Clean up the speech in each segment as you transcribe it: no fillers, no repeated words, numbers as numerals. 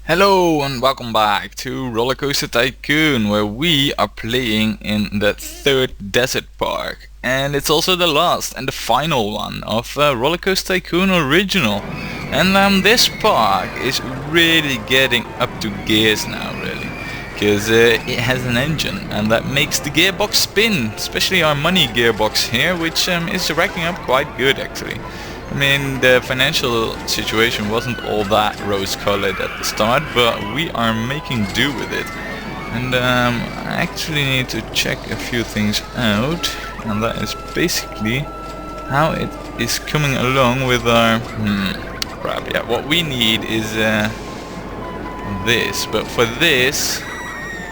Hello and welcome back to Rollercoaster Tycoon, where we are playing in the third desert park, and it's also the last and the final one of Rollercoaster Tycoon Original. And this park is really getting up to gears now, really, because it has an engine and that makes the gearbox spin, especially our money gearbox here, which is racking up quite good actually. I mean, the financial situation wasn't all that rose-colored at the start, but we are making do with it. And I actually need to check a few things out, and that is basically how it is coming along with our... crap, yeah, what we need is this, but for this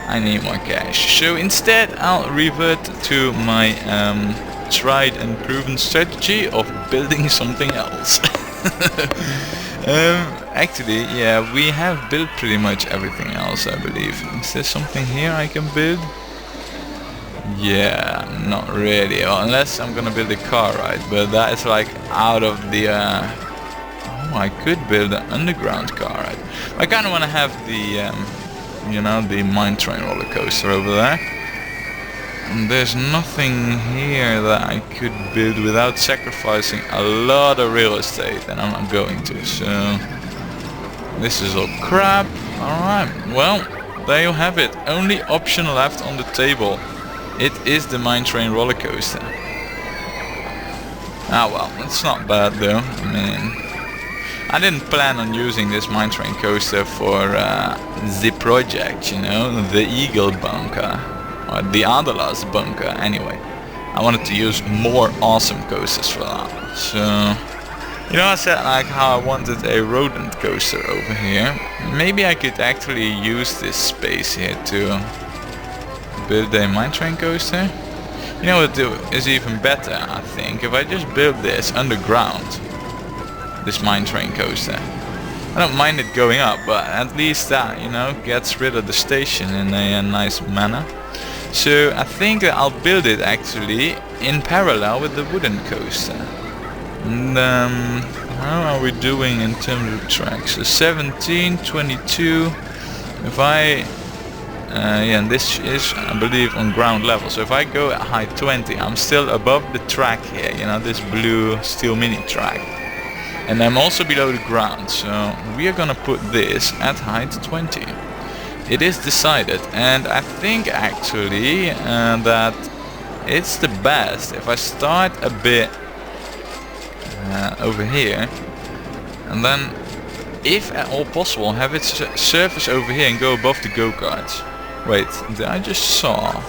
I need more cash. So instead I'll revert to my tried and proven strategy of building something else. Actually, yeah, we have built pretty much everything else, I believe. Is there something here I can build? Yeah, not really, well, unless I'm gonna build a car ride, but that is like out of the oh, I could build an underground car ride. I kinda wanna have the you know, the mine train roller coaster over there. And there's nothing here that I could build without sacrificing a lot of real estate, and I'm not going to, so this is all crap. Alright, well, there you have it. Only option left on the table. It is the mine train roller coaster. Ah well, it's not bad though. I mean, I didn't plan on using this mine train coaster for the project, you know, the Eagle bunker. Or the Adalas bunker anyway. I wanted to use more awesome coasters for that. So, you know, I said like how I wanted a rodent coaster over here. Maybe I could actually use this space here to build a mine train coaster. You know what is even better, I think, if I just build this underground, this mine train coaster. I don't mind it going up, but at least that, you know, gets rid of the station in a nice manner. So I think that I'll build it actually in parallel with the wooden coaster. And how are we doing in terms of tracks? So 17, 22. If I yeah, and this is, I believe, on ground level. So if I go at height 20, I'm still above the track here, you know, this blue steel mini track. And I'm also below the ground, so we are gonna put this at height 20. It is decided, and I think actually that it's the best if I start a bit over here, and then, if at all possible, have it surface over here and go above the go-karts. Wait, did I just saw?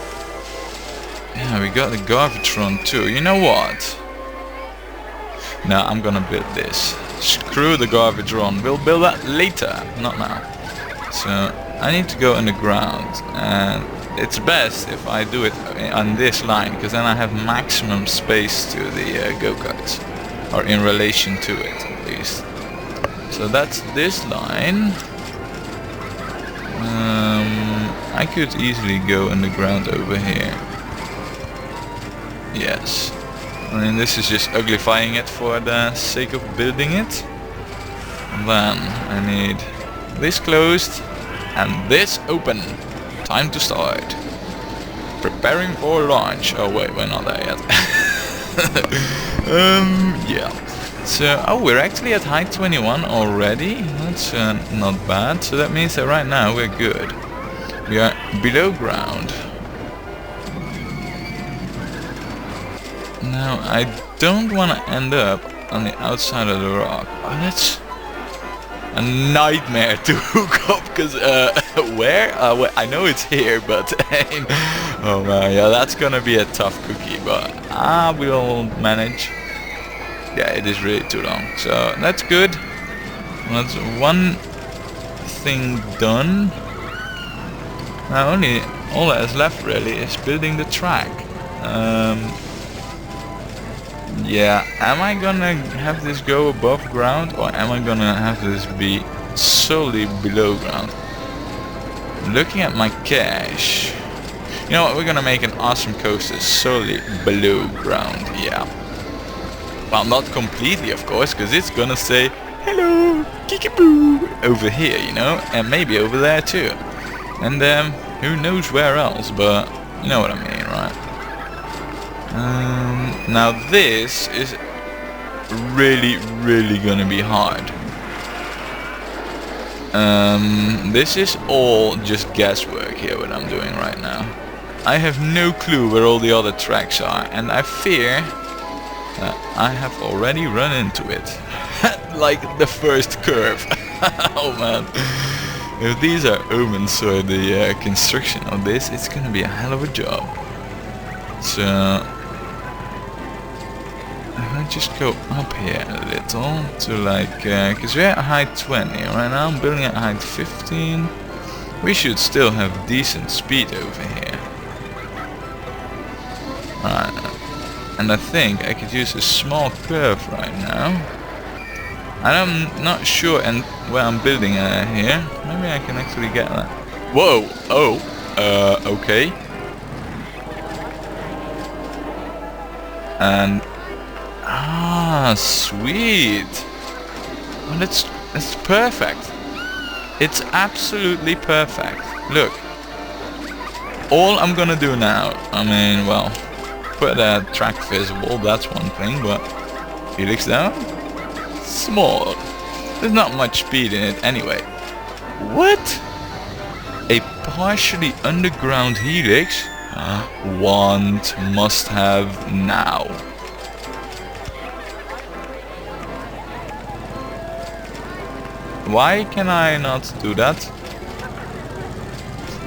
Yeah, we got the Garvatron too. You know what? No, I'm gonna build this. Screw the Garvatron. We'll build that later, not now. So I need to go underground, and it's best if I do it on this line, because then I have maximum space to the go-karts, or in relation to it at least. So that's this line. I could easily go underground over here. Yes. I mean, this is just uglifying it for the sake of building it. And then I need this closed and this open. Time to start. Preparing for launch. Oh wait, we're not there yet. Yeah. So, oh, we're actually at height 21 already. That's not bad. So that means that right now we're good. We are below ground. Now, I don't want to end up on the outside of the rock. Oh, that's a nightmare to hook up, because where? Well, I know it's here, but oh man, yeah, that's gonna be a tough cookie, but we'll manage. Yeah, it is really too long, so that's good. That's one thing done. Now only all that is left really is building the track. Yeah, am I gonna have this go above ground, or am I gonna have this be solely below ground? Looking at my cash, you know what, we're gonna make an awesome coaster solely below ground, yeah. Well, not completely of course, because it's gonna say, hello, kickaboo, over here, you know, and maybe over there too. And who knows where else, but you know what I mean, right? Now this is really gonna be hard. This is all just guesswork here, what I'm doing right now. I have no clue where all the other tracks are, and I fear that I have already run into it. Like the first curve. Oh man. If these are omens for the construction of this, it's gonna be a hell of a job. So if I just go up here a little to like, cause we're at height 20 right now, I'm building at height 15. We should still have decent speed over here. Alright, and I think I could use a small curve right now. And I'm not sure and where I'm building here. Maybe I can actually get that. Whoa! Oh! Okay. And sweet. Well, that's perfect. It's absolutely perfect. Look. All I'm gonna do now, I mean, well, put a track visible, that's one thing, but helix down, small. There's not much speed in it anyway. What? A partially underground helix? Want, must have now. Why can I not do that?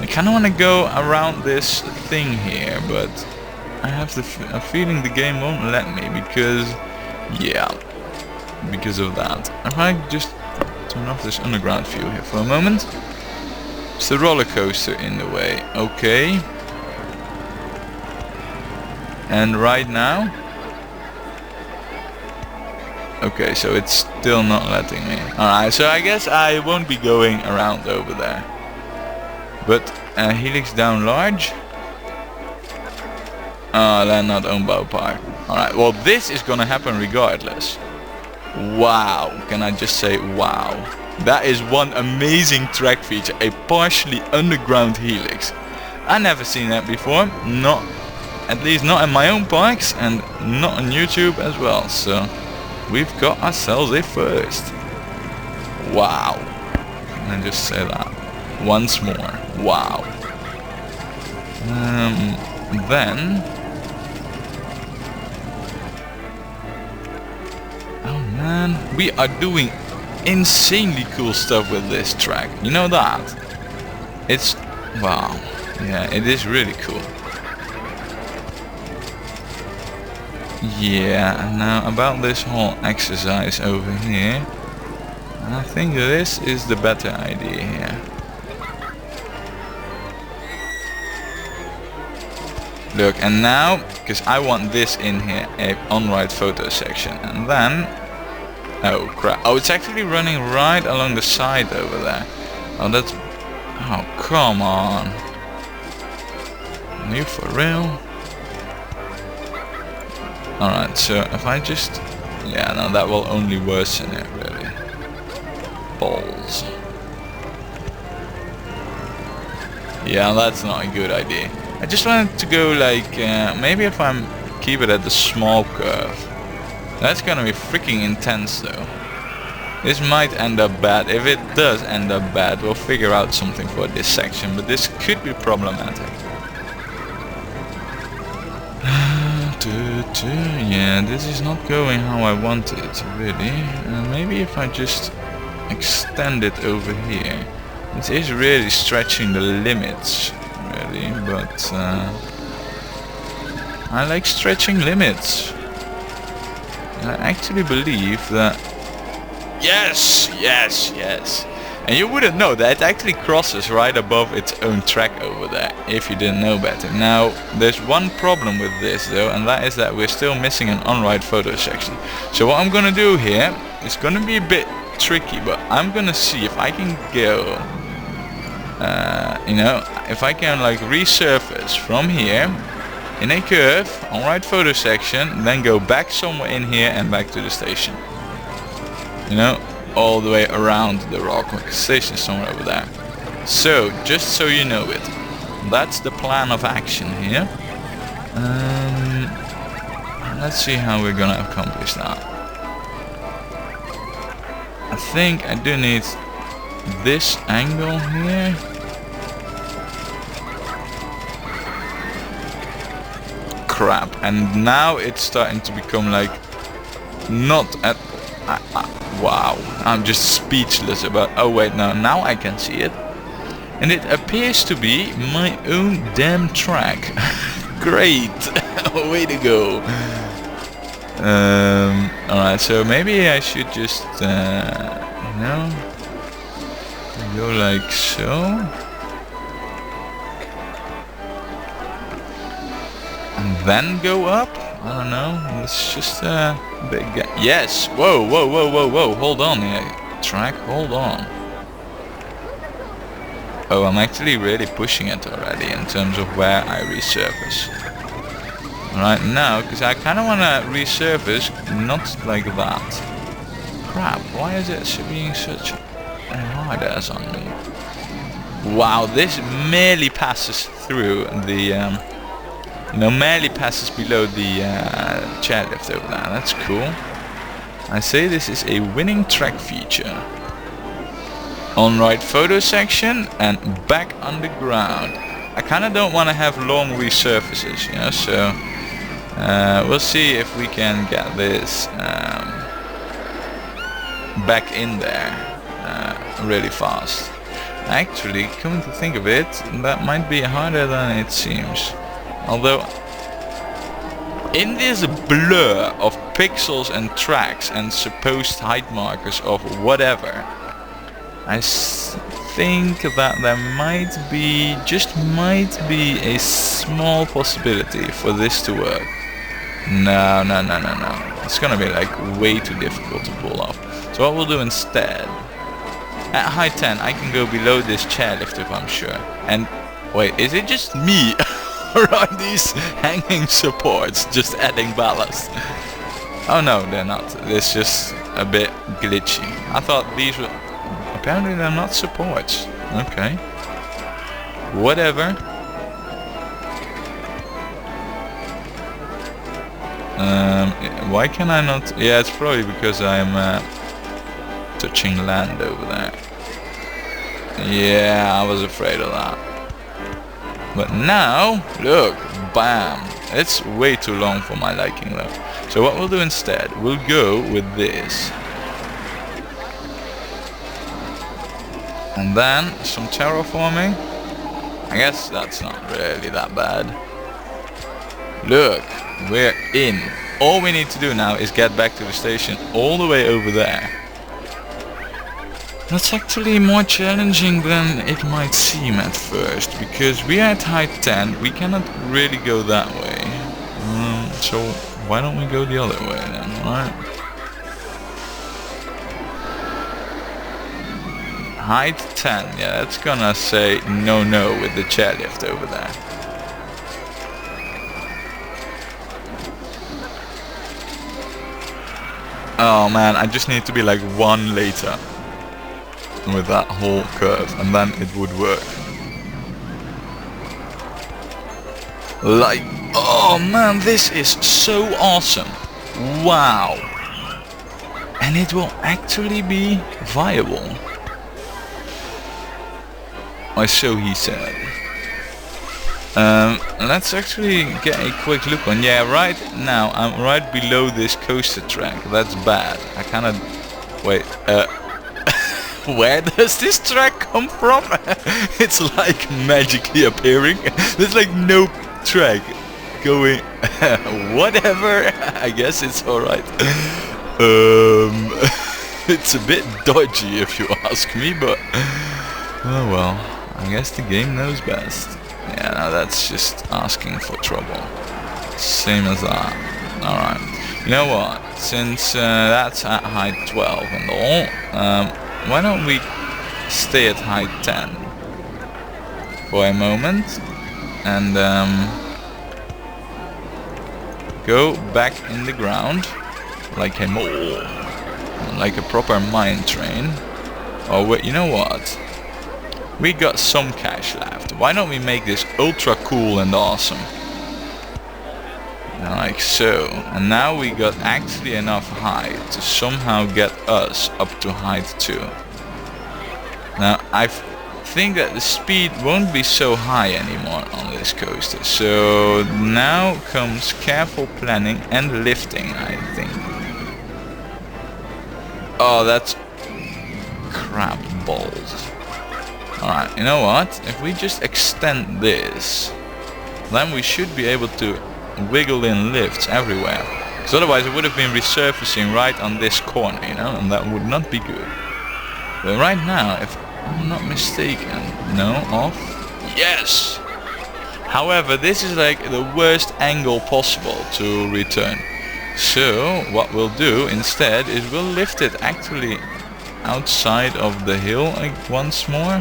I kind of want to go around this thing here, but I have a feeling the game won't let me because, yeah, because of that. If I just turn off this underground view here for a moment. It's the roller coaster in the way. Okay. And right now, okay, so it's still not letting me. Alright, so I guess I won't be going around over there. But helix down large. They're not owned by Park. Alright, well this is gonna happen regardless. Wow, can I just say wow. That is one amazing track feature, a partially underground helix. I never seen that before, not, at least not in my own parks and not on YouTube as well, so we've got ourselves a first. Wow. Can I just say that once more? Wow. Then, oh man, we are doing insanely cool stuff with this track. You know that? It's, wow. Yeah, it is really cool. Yeah, and now about this whole exercise over here, I think this is the better idea here. Look, and now, because I want this in here, a on-ride photo section, and then, oh crap, oh it's actually running right along the side over there. Oh that's, oh come on. Are you for real? Alright, so if I just, yeah, no, that will only worsen it really. Balls. Yeah, that's not a good idea. I just wanted to go like, maybe if I'm keep it at the small curve. That's gonna be freaking intense though. This might end up bad. If it does end up bad, we'll figure out something for this section, but this could be problematic. Yeah, this is not going how I want it, really. Maybe if I just extend it over here. It is really stretching the limits, really, but I like stretching limits. I actually believe that... Yes! Yes! Yes! And you wouldn't know that it actually crosses right above its own track over there, if you didn't know better. Now, there's one problem with this though, and that is that we're still missing an on-ride photo section. So what I'm gonna do here is gonna be a bit tricky, but I'm gonna see if I can go, you know, if I can like resurface from here, in a curve, on-ride photo section, then go back somewhere in here and back to the station. You know, all the way around the rock. The station is somewhere over there. So, just so you know it, that's the plan of action here. Let's see how we're gonna accomplish that. I think I do need this angle here. Crap, and now it's starting to become like not at wow, I'm just speechless about. Oh wait, no, now I can see it, and it appears to be my own damn track. Great. Way to go. Alright, so maybe I should just you know, go like so. And then go up? I don't know. It's just a big yes! Whoa, whoa, whoa, whoa, whoa. Hold on here. Track, hold on. Oh, I'm actually really pushing it already in terms of where I resurface. Right now, because I kind of want to resurface, not like that. Crap, why is it being such a hard ass on me? Wow, this merely passes through the merely passes below the chairlift over there. That's cool. I say this is a winning track feature. On right photo section and back on the ground. I kind of don't want to have long resurfaces, you know, so we'll see if we can get this back in there really fast. Actually, coming to think of it, that might be harder than it seems. Although, in this blur of pixels and tracks and supposed height markers of whatever, I think that there might be, just might be, a small possibility for this to work. No, no, no, no, no. It's gonna be like way too difficult to pull off. So what we'll do instead, at height 10 I can go below this chairlift if I'm sure. And wait, is it just me? Or are these hanging supports just adding ballast? Oh no, they're not. It's just a bit glitchy. I thought these were... Apparently they're not supports. Okay. Whatever. Why can I not... Yeah, it's probably because I'm touching land over there. Yeah, I was afraid of that. But now, look, bam. It's way too long for my liking though. So what we'll do instead, we'll go with this. And then some terraforming. I guess that's not really that bad. Look, we're in. All we need to do now is get back to the station all the way over there. That's actually more challenging than it might seem at first, because we are at height 10, we cannot really go that way. So why don't we go the other way then, right? Height 10, yeah, that's gonna say no with the chairlift over there. Oh man, I just need to be like one later with that whole curve, and then it would work. Like, oh man, this is so awesome. Wow. And it will actually be viable. Or so he said. Let's actually get a quick look on. Yeah, right now I'm right below this coaster track. That's bad. I kinda... Wait, where does this track come from? It's like magically appearing. There's like no track going. Whatever. I guess it's alright. It's a bit dodgy if you ask me, but oh well. I guess the game knows best. Yeah, no, that's just asking for trouble. Same as that. Alright. You know what? Since that's at height 12 and all, why don't we stay at height 10 for a moment and go back in the ground like a mole. like a proper mine train. Oh wait, you know what? We got some cash left. Why don't we make this ultra cool and awesome? Like so. And now we got actually enough height to somehow get us up to height 2. Now I think that the speed won't be so high anymore on this coaster. So now comes careful planning and lifting, I think. Oh, that's crap balls. Alright, you know what? If we just extend this, then we should be able to wiggle in lifts everywhere. Because otherwise it would have been resurfacing right on this corner, you know, and that would not be good. But right now, if I'm not mistaken, no, off? Yes! However, this is like the worst angle possible to return. So, what we'll do instead is we'll lift it actually outside of the hill like once more.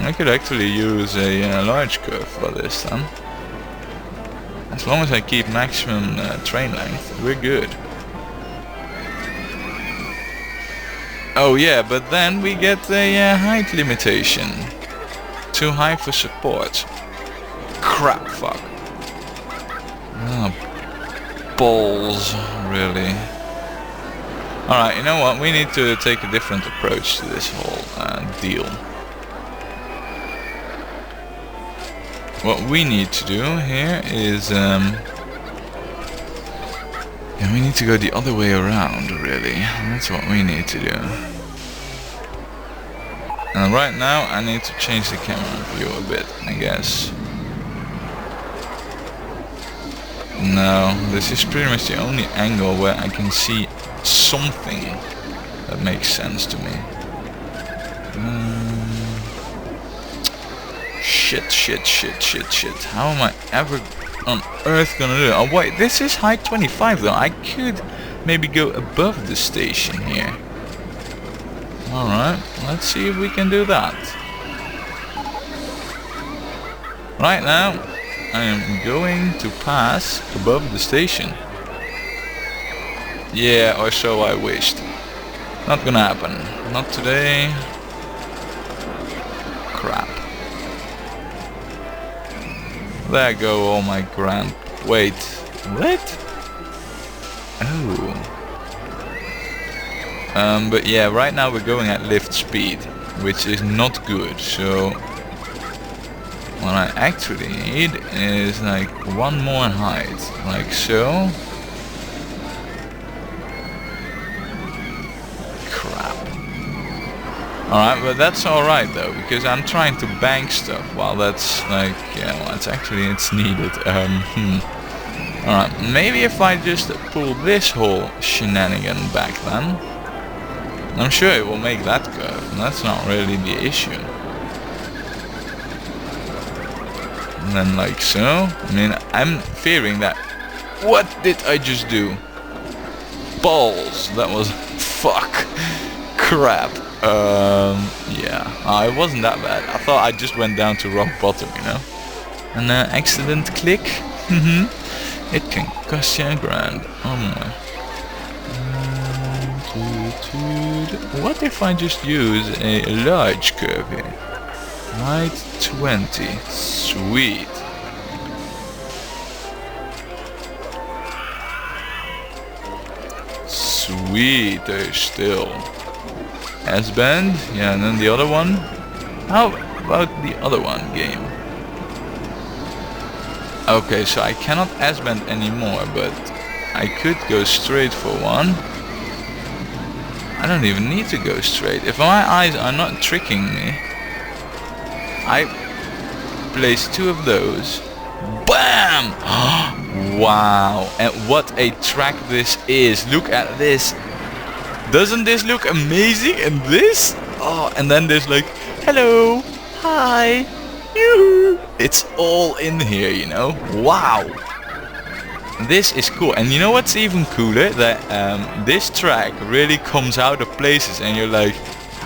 I could actually use a large curve for this then. As long as I keep maximum train length, we're good. Oh yeah, but then we get a height limitation. Too high for support. Crap, fuck. Oh, balls, really. Alright, you know what? We need to take a different approach to this whole deal. What we need to do here is we need to go the other way around, really. That's what we need to do. And right now I need to change the camera view a bit, I guess. No, this is pretty much the only angle where I can see something that makes sense to me. Shit. How am I ever on earth gonna do it? Oh wait, this is height 25 though. I could maybe go above the station here. Alright, let's see if we can do that. Right now, I am going to pass above the station. Yeah, or so I wished. Not gonna happen. Not today. Crap. There go all my grand... Wait. What? Oh. But yeah, right now we're going at lift speed, which is not good, so... What I actually need is like one more height, like so. Alright, but that's alright though, because I'm trying to bank stuff while that's like, yeah, well, it's needed. Alright, maybe if I just pull this whole shenanigan back then, I'm sure it will make that curve, and that's not really the issue. And then like so, I mean, I'm fearing that, what did I just do? Balls, that was, fuck, crap. Yeah, it wasn't that bad. I thought I just went down to rock bottom, you know. An accident click. It can cost you $1,000 or more. What if I just use a large curve here? Height 20. Sweet. Sweeter still. S-bend, yeah, and then the other one. How about the other one game? Okay, so I cannot S-bend anymore, but I could go straight for one. I don't even need to go straight. If my eyes are not tricking me, I place 2 of those. BAM! Wow, and what a track this is. Look at this. Doesn't this look amazing? And this? Oh, and then there's like, hello, hi, yoo-hoo. It's all in here, you know? Wow. This is cool. And you know what's even cooler? That this track really comes out of places and you're like,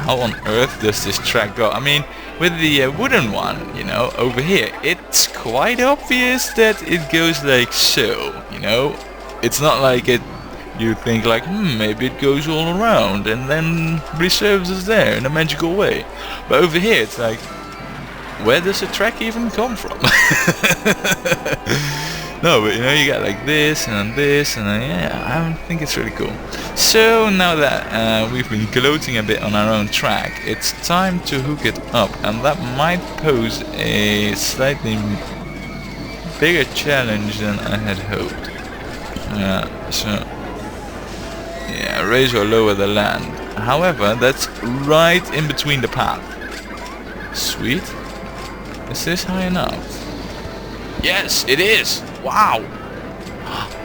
how on earth does this track go? I mean, with the wooden one, you know, over here, it's quite obvious that it goes like so, you know? It's not like it you think like, maybe it goes all around and then resurfaces there in a magical way. But over here it's like, where does the track even come from? No, but you know, you got like this and yeah, I think it's really cool. So now that we've been gloating a bit on our own track, it's time to hook it up, and that might pose a slightly bigger challenge than I had hoped. So yeah, raise or lower the land. However, that's right in between the path. Sweet. Is this high enough? Yes, it is. Wow.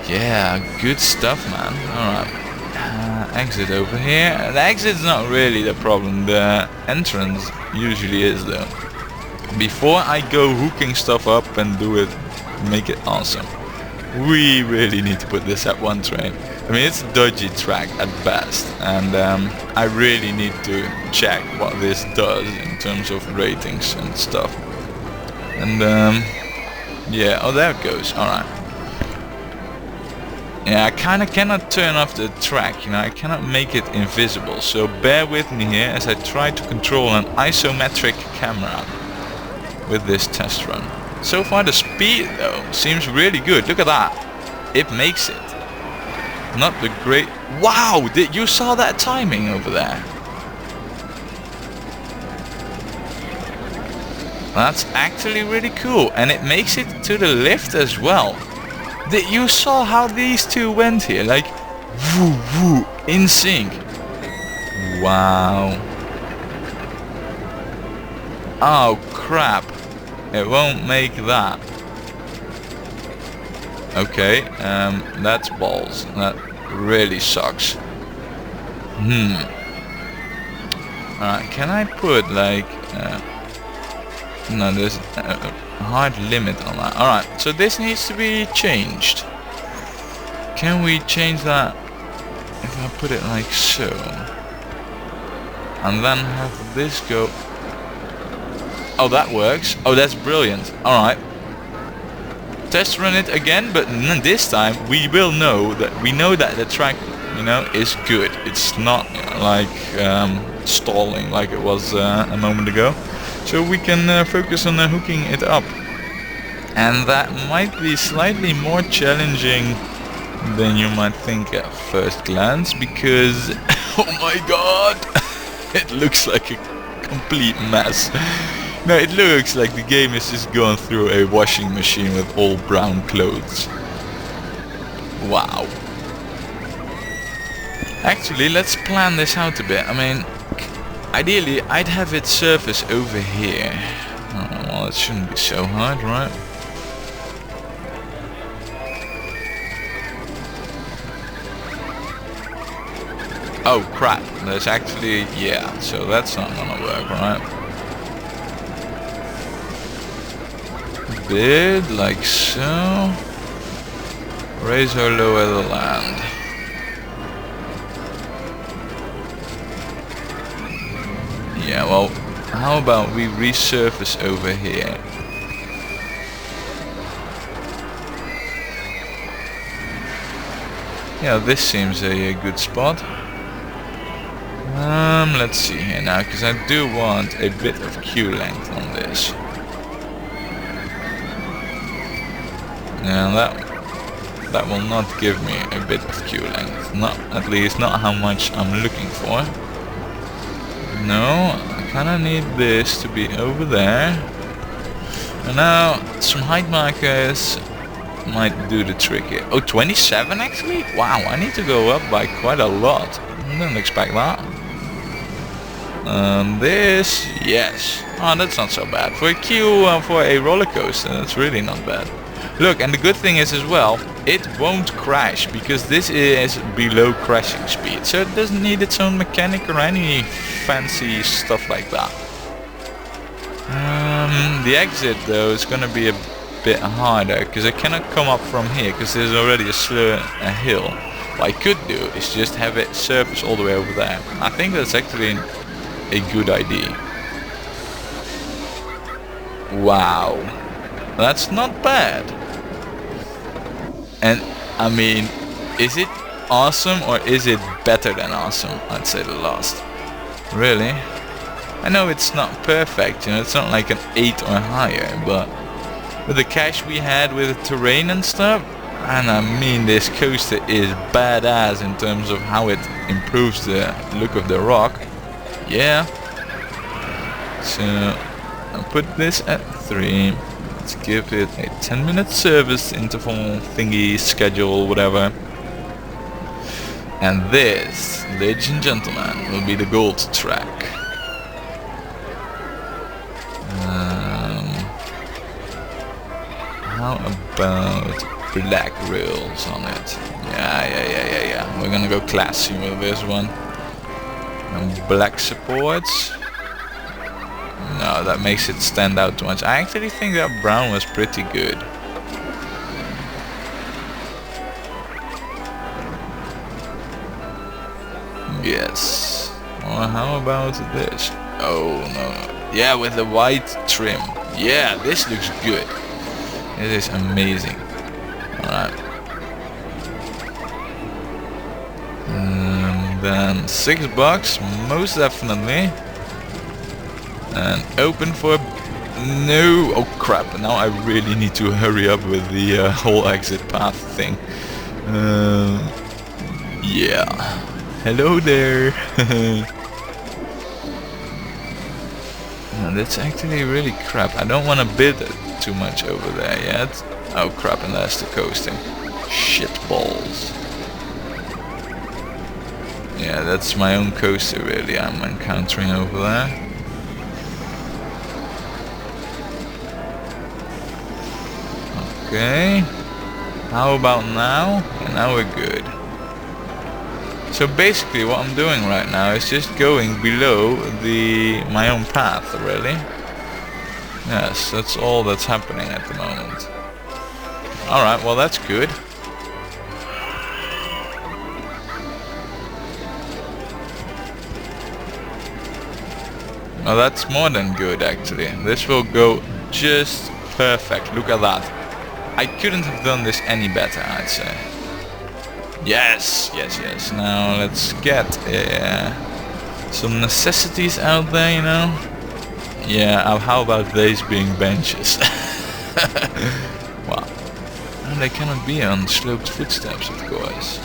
Yeah, good stuff, man. Alright. Exit over here. The exit's not really the problem. The entrance usually is, though. Before I go hooking stuff up and do it, make it awesome, we really need to put this at one train. I mean, it's a dodgy track at best, and I really need to check what this does in terms of ratings and stuff. And yeah, oh, there it goes. Alright. Yeah, I kinda cannot turn off the track, you know, I cannot make it invisible, so bear with me here as I try to control an isometric camera with this test run. So far the speed though seems really good. Look at that. It makes it. Not the great... Wow! Did you saw that timing over there? That's actually really cool, and it makes it to the lift as well. Did you saw how these two went here? Like, woo woo, in sync. Wow. Oh crap. It won't make that. Okay, that's balls. That really sucks. Alright, can I put like... no, there's a hard limit on that. Alright, so this needs to be changed. Can we change that if I put it like so? And then have this go... Oh, that works. Oh, that's brilliant. Alright. Test run it again, but this time we will know that the track, you know, is good. It's not like stalling like it was a moment ago. So we can focus on hooking it up. And that might be slightly more challenging than you might think at first glance, because oh my god, it looks like a complete mess. No, it looks like the game is just going through a washing machine with all brown clothes. Wow. Actually, let's plan this out a bit. I mean, ideally, I'd have it surface over here. Oh, well, it shouldn't be so hard, right? Oh crap, there's actually, yeah, so that's not gonna work, right? Bit like so. Raise or lower the land. Yeah, well, how about we resurface over here? Yeah, this seems a good spot. Let's see here now, because I do want a bit of queue length on this. Yeah, that will not give me a bit of queue length. Not, at least not how much I'm looking for. No, I kinda need this to be over there. And now some height markers might do the trick here. Oh, 27 actually? Wow, I need to go up by quite a lot. I didn't expect that. This, yes. Oh, that's not so bad. For a queue, for a roller coaster, that's really not bad. Look, and the good thing is as well, it won't crash, because this is below crashing speed. So it doesn't need its own mechanic or any fancy stuff like that. The exit though is gonna be a bit harder, because I cannot come up from here, because there's already a hill. What I could do is just have it surface all the way over there. I think that's actually a good idea. Wow, that's not bad. And I mean, is it awesome or is it better than awesome? I'd say the last. Really? I know it's not perfect, you know, it's not like an 8 or higher, but with the cash we had with the terrain and stuff, and I mean this coaster is badass in terms of how it improves the look of the rock. Yeah. So I'll put this at 3. Let's give it a 10-minute service interval thingy, schedule, whatever. And this, ladies and gentlemen, will be the gold track. How about black rails on it? Yeah. We're gonna go classy with this one. And black supports. No, that makes it stand out too much. I actually think that brown was pretty good. Yes. Or how about this? Oh no. Yeah, with the white trim. Yeah, this looks good. It is amazing. Alright. Then $6, most definitely. And open for... No! Oh crap, now I really need to hurry up with the whole exit path thing. Yeah. Hello there! No, that's actually really crap. I don't want to bid too much over there yet. Oh crap, and that's the coaster. Shit balls. Yeah, that's my own coaster really I'm encountering over there. Okay. How about now? And now we're good. So basically what I'm doing right now is just going below my own path, really. Yes, that's all that's happening at the moment. Alright, well that's good. Well, that's more than good actually. This will go just perfect. Look at that. I couldn't have done this any better, I'd say. Yes. Now let's get some necessities out there, you know. Yeah, how about these being benches? Wow. And they cannot be on sloped footsteps, of course.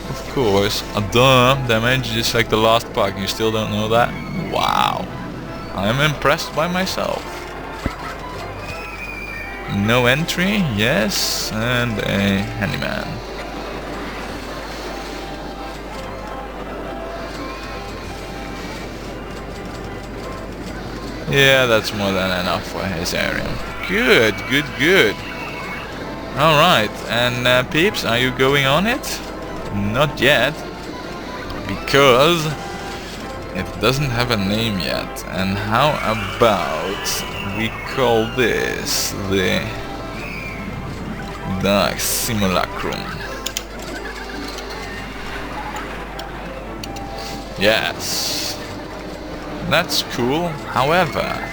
Of course. Duh, damage just like the last park. You still don't know that? Wow. I'm impressed by myself. No entry, yes, and a handyman. Yeah, that's more than enough for his area. Good. Alright, and peeps, are you going on it? Not yet. Because it doesn't have a name yet. And how about we call this the Dark Simulacrum? Yes, that's cool. However,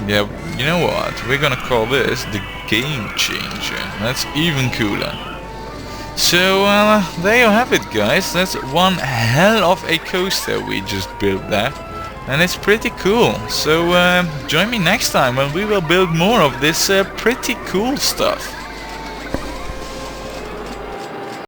yeah, you know what? We're gonna call this the Game Changer. That's even cooler. So there you have it, guys. That's one hell of a coaster we just built there, and it's pretty cool. So join me next time when we will build more of this pretty cool stuff.